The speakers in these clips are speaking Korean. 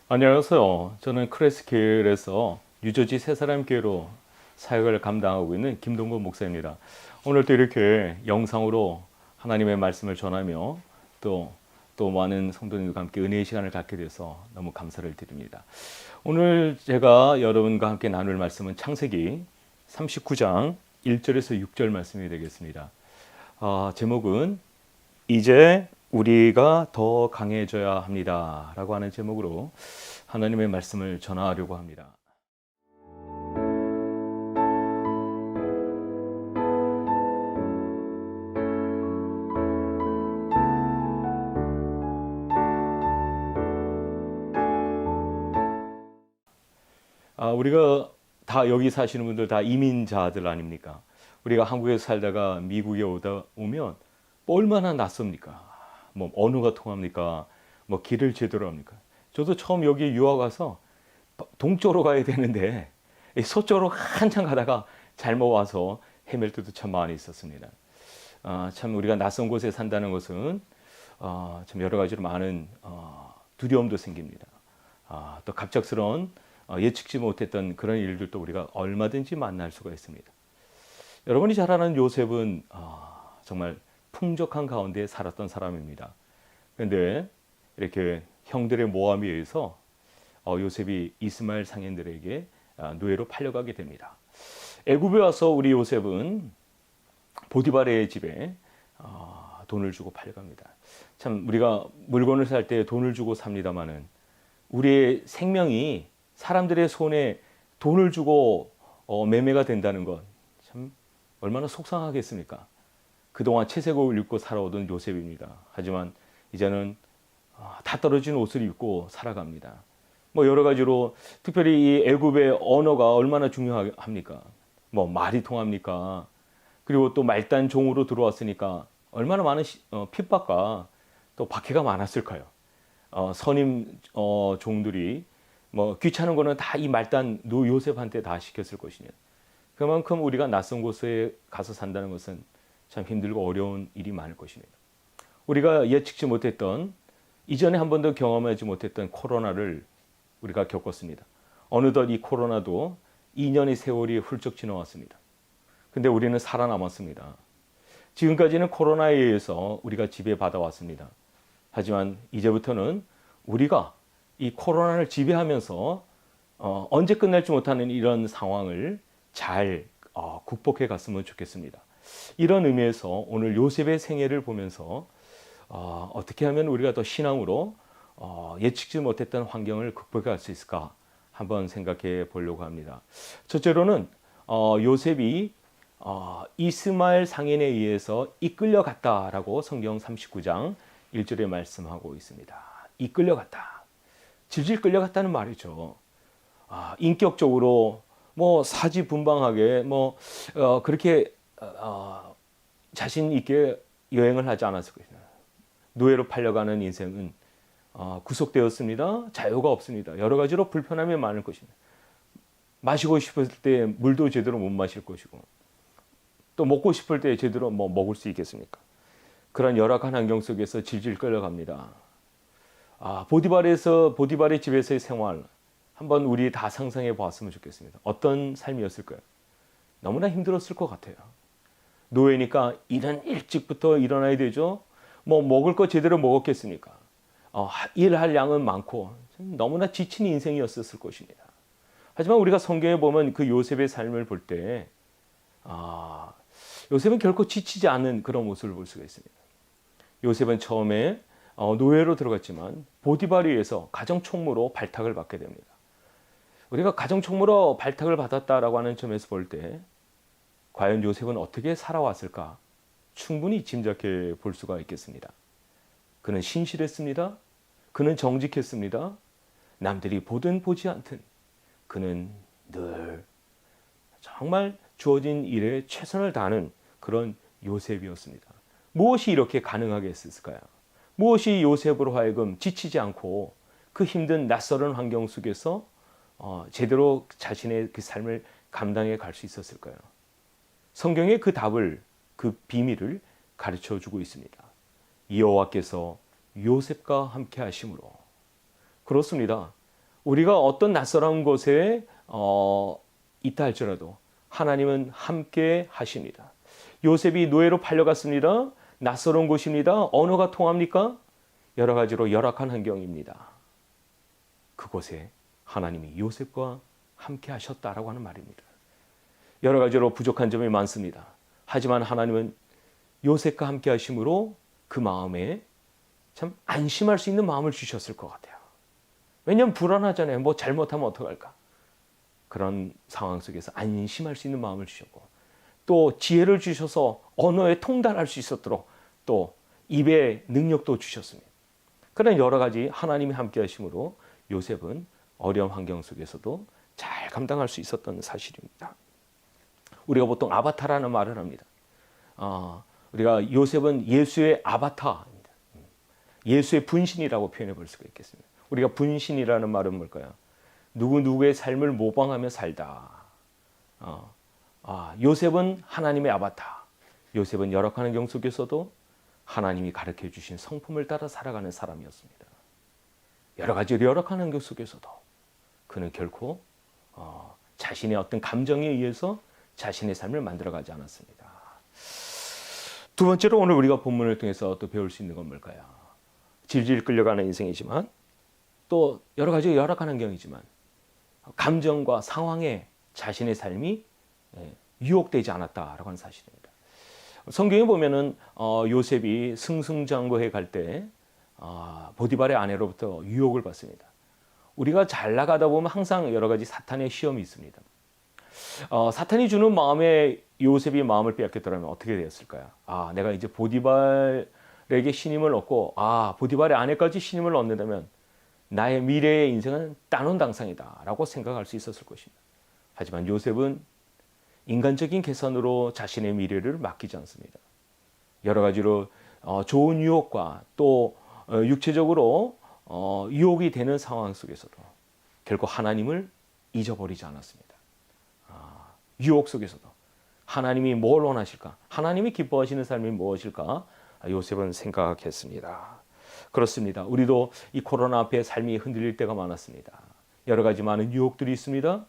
안녕하세요. 저는 크레스킬에서 뉴저지 세 사람 교회로 사역을 감당하고 있는 김동건 목사입니다. 오늘도 이렇게 영상으로 하나님의 말씀을 전하며 또 많은 성도님들과 함께 은혜의 시간을 갖게 돼서 너무 감사를 드립니다. 오늘 제가 여러분과 함께 나눌 말씀은 창세기 39장 1절에서 6절 말씀이 되겠습니다. 제목은 이제 우리가 더 강해져야 합니다 라고 하는 제목으로 하나님의 말씀을 전하려고 합니다. 우리가 다 여기 사시는 분들 다 이민자들 아닙니까? 우리가 한국에서 살다가 미국에 오면 뭐 얼마나 낯섭니까? 뭐 언어가 통합니까? 뭐 길을 제대로 합니까? 저도 처음 여기 유학 와서 동쪽으로 가야 되는데 서쪽으로 한참 가다가 잘못 와서 헤맬 때도 참 많이 있었습니다. 참 우리가 낯선 곳에 산다는 것은 참 여러 가지로 많은 두려움도 생깁니다. 또 갑작스러운 예측지 못했던 그런 일들도 우리가 얼마든지 만날 수가 있습니다. 여러분이 잘 아는 요셉은 정말 풍족한 가운데 살았던 사람입니다. 그런데 이렇게 형들의 모함에 의해서 요셉이 이스마엘 상인들에게 노예로 팔려가게 됩니다. 애굽에 와서 우리 요셉은 보디바르의 집에 돈을 주고 팔려갑니다. 참 우리가 물건을 살 때 돈을 주고 삽니다마는 우리의 생명이 사람들의 손에 돈을 주고 매매가 된다는 것 참 얼마나 속상하겠습니까? 그동안 채색옷을 입고 살아오던 요셉입니다. 하지만 이제는 다 떨어진 옷을 입고 살아갑니다. 뭐 여러 가지로 특별히 이 애굽의 언어가 얼마나 중요합니까? 뭐 말이 통합니까? 그리고 또 말단 종으로 들어왔으니까 얼마나 많은 핍박과 또 박해가 많았을까요? 선임 종들이 뭐 귀찮은 거는 다 이 말단 노 요셉한테 다 시켰을 것이냐. 그만큼 우리가 낯선 곳에 가서 산다는 것은 참 힘들고 어려운 일이 많을 것입니다. 우리가 예측지 못했던 이전에 한 번도 경험하지 못했던 코로나를 우리가 겪었습니다. 어느덧 이 코로나도 2년의 세월이 훌쩍 지나왔습니다. 근데 우리는 살아남았습니다. 지금까지는 코로나에 의해서 우리가 지배받아왔습니다. 하지만 이제부터는 우리가 이 코로나를 지배하면서 언제 끝날지 못하는 이런 상황을 잘 극복해 갔으면 좋겠습니다. 이런 의미에서 오늘 요셉의 생애를 보면서 어떻게 하면 우리가 더 신앙으로 예측지 못했던 환경을 극복해 갈 수 있을까 한번 생각해 보려고 합니다. 첫째로는 요셉이 이스마엘 상인에 의해서 이끌려갔다라고 성경 39장 1절에 말씀하고 있습니다. 이끌려갔다. 질질 끌려갔다는 말이죠. 인격적으로 뭐 사지분방하게 뭐 그렇게 자신 있게 여행을 하지 않았을 것이다. 노예로 팔려가는 인생은 구속되었습니다. 자유가 없습니다. 여러 가지로 불편함이 많을 것입니다. 마시고 싶을 때 물도 제대로 못 마실 것이고 또 먹고 싶을 때 제대로 뭐 먹을 수 있겠습니까? 그런 열악한 환경 속에서 질질 끌려갑니다. 보디발의 집에서의 생활 한번 우리 다 상상해 보았으면 좋겠습니다. 어떤 삶이었을까요? 너무나 힘들었을 것 같아요. 노예니까 일은 일찍부터 일어나야 되죠. 뭐 먹을 거 제대로 먹었겠습니까? 일할 양은 많고 너무나 지친 인생이었을 것입니다. 하지만 우리가 성경에 보면 그 요셉의 삶을 볼 때 요셉은 결코 지치지 않는 그런 모습을 볼 수가 있습니다. 요셉은 처음에 노예로 들어갔지만 보디발에서 가정총무로 발탁을 받게 됩니다. 우리가 가정총무로 발탁을 받았다라고 하는 점에서 볼 때 과연 요셉은 어떻게 살아왔을까 충분히 짐작해 볼 수가 있겠습니다. 그는 신실했습니다. 그는 정직했습니다. 남들이 보든 보지 않든 그는 늘 정말 주어진 일에 최선을 다하는 그런 요셉이었습니다. 무엇이 이렇게 가능하게 했을까요? 무엇이 요셉으로 하여금 지치지 않고 그 힘든 낯설은 환경 속에서 제대로 자신의 그 삶을 감당해 갈 수 있었을까요? 성경의 그 답을, 그 비밀을 가르쳐 주고 있습니다. 여호와께서 요셉과 함께 하심으로. 그렇습니다. 우리가 어떤 낯설은 곳에 있다 할지라도 하나님은 함께 하십니다. 요셉이 노예로 팔려갔습니다. 낯설은 곳입니다. 언어가 통합니까? 여러 가지로 열악한 환경입니다. 그곳에 하나님이 요셉과 함께 하셨다라고 하는 말입니다. 여러 가지로 부족한 점이 많습니다. 하지만 하나님은 요셉과 함께 하심으로 그 마음에 참 안심할 수 있는 마음을 주셨을 것 같아요. 왜냐하면 불안하잖아요. 뭐 잘못하면 어떡할까? 그런 상황 속에서 안심할 수 있는 마음을 주셨고, 또 지혜를 주셔서 언어에 통달할 수 있었도록 또 입의 능력도 주셨습니다. 그런 여러 가지 하나님이 함께 하심으로 요셉은 어려운 환경 속에서도 잘 감당할 수 있었던 사실입니다. 우리가 보통 아바타라는 말을 합니다. 우리가 요셉은 예수의 아바타입니다. 예수의 분신이라고 표현해 볼 수가 있겠습니다. 우리가 분신이라는 말은 뭘까요? 누구의 삶을 모방하며 살다. 요셉은 하나님의 아바타. 요셉은 열악한 환경 속에서도 하나님이 가르쳐 주신 성품을 따라 살아가는 사람이었습니다. 여러 가지 열악한 환경 속에서도 그는 결코 자신의 어떤 감정에 의해서 자신의 삶을 만들어가지 않았습니다. 두 번째로 오늘 우리가 본문을 통해서 또 배울 수 있는 건 뭘까요? 질질 끌려가는 인생이지만 또 여러 가지 열악한 환경이지만 감정과 상황에 자신의 삶이 유혹되지 않았다라고 하는 사실입니다. 성경에 보면은 요셉이 승승장구해 갈 때 보디발의 아내로부터 유혹을 받습니다. 우리가 잘 나가다 보면 항상 여러 가지 사탄의 시험이 있습니다. 사탄이 주는 마음에 요셉이 마음을 빼앗겼더라면 어떻게 되었을까요? 내가 이제 보디발에게 신임을 얻고 보디발의 아내까지 신임을 얻는다면 나의 미래의 인생은 따놓은 당상이다 라고 생각할 수 있었을 것입니다. 하지만 요셉은 인간적인 계산으로 자신의 미래를 맡기지 않습니다. 여러 가지로 좋은 유혹과 또 육체적으로 유혹이 되는 상황 속에서도 결국 하나님을 잊어버리지 않았습니다. 유혹 속에서도 하나님이 뭘 원하실까? 하나님이 기뻐하시는 삶이 무엇일까? 요셉은 생각했습니다. 그렇습니다. 우리도 이 코로나 앞에 삶이 흔들릴 때가 많았습니다. 여러 가지 많은 유혹들이 있습니다.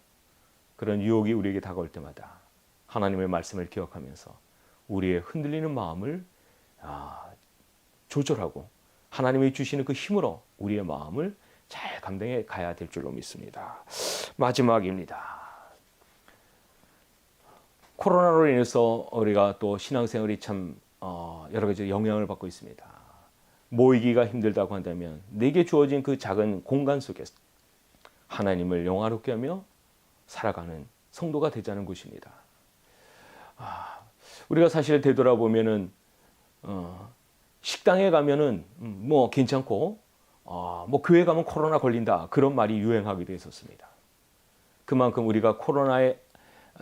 그런 유혹이 우리에게 다가올 때마다 하나님의 말씀을 기억하면서 우리의 흔들리는 마음을 조절하고 하나님이 주시는 그 힘으로 우리의 마음을 잘 감당해 가야 될 줄로 믿습니다. 마지막입니다. 코로나로 인해서 우리가 또 신앙생활이 참 여러 가지 영향을 받고 있습니다. 모이기가 힘들다고 한다면 내게 주어진 그 작은 공간 속에서 하나님을 영화롭게 하며 살아가는 성도가 되자는 것입니다. 우리가 사실 되돌아보면은 식당에 가면은 뭐 괜찮고 뭐 교회 가면 코로나 걸린다 그런 말이 유행하기도 했었습니다. 그만큼 우리가 코로나에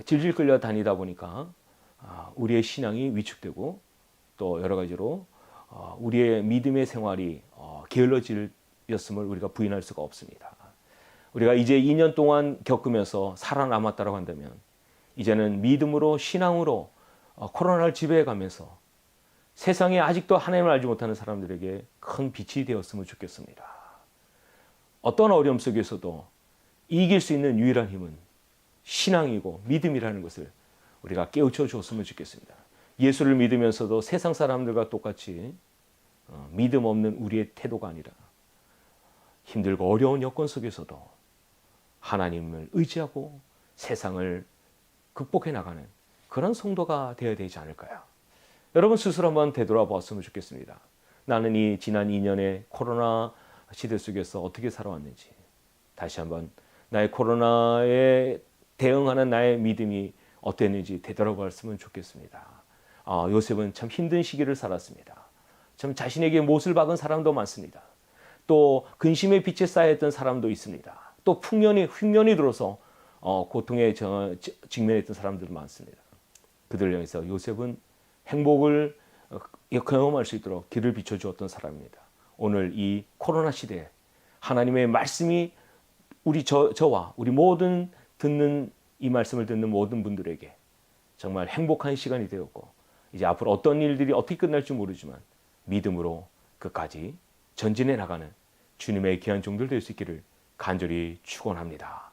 질질 끌려 다니다 보니까 우리의 신앙이 위축되고 또 여러 가지로 우리의 믿음의 생활이 게을러졌음을 우리가 부인할 수가 없습니다. 우리가 이제 2년 동안 겪으면서 살아남았다고 한다면 이제는 믿음으로 신앙으로 코로나를 지배해 가면서 세상에 아직도 하나님을 알지 못하는 사람들에게 큰 빛이 되었으면 좋겠습니다. 어떤 어려움 속에서도 이길 수 있는 유일한 힘은 신앙이고 믿음이라는 것을 우리가 깨우쳐 주었으면 좋겠습니다. 예수를 믿으면서도 세상 사람들과 똑같이 믿음 없는 우리의 태도가 아니라 힘들고 어려운 여건 속에서도 하나님을 의지하고 세상을 극복해 나가는 그런 성도가 되어야 되지 않을까요? 여러분 스스로 한번 되돌아보았으면 좋겠습니다. 나는 이 지난 2년의 코로나 시대 속에서 어떻게 살아왔는지 다시 한번 나의 코로나에 대응하는 나의 믿음이 어땠는지 되돌아보았으면 좋겠습니다. 요셉은 참 힘든 시기를 살았습니다. 참 자신에게 못을 박은 사람도 많습니다. 또 근심의 빛에 쌓여있던 사람도 있습니다. 또 흉년이 들어서 고통에 직면했던 사람들도 많습니다. 그들을 향해서 요셉은 행복을 경험할 수 있도록 길을 비춰주었던 사람입니다. 오늘 이 코로나 시대에 하나님의 말씀이 저와 우리 모든 이 말씀을 듣는 모든 분들에게 정말 행복한 시간이 되었고 이제 앞으로 어떤 일들이 어떻게 끝날지 모르지만 믿음으로 끝까지 전진해 나가는 주님의 귀한 종들 될 수 있기를 간절히 축원합니다.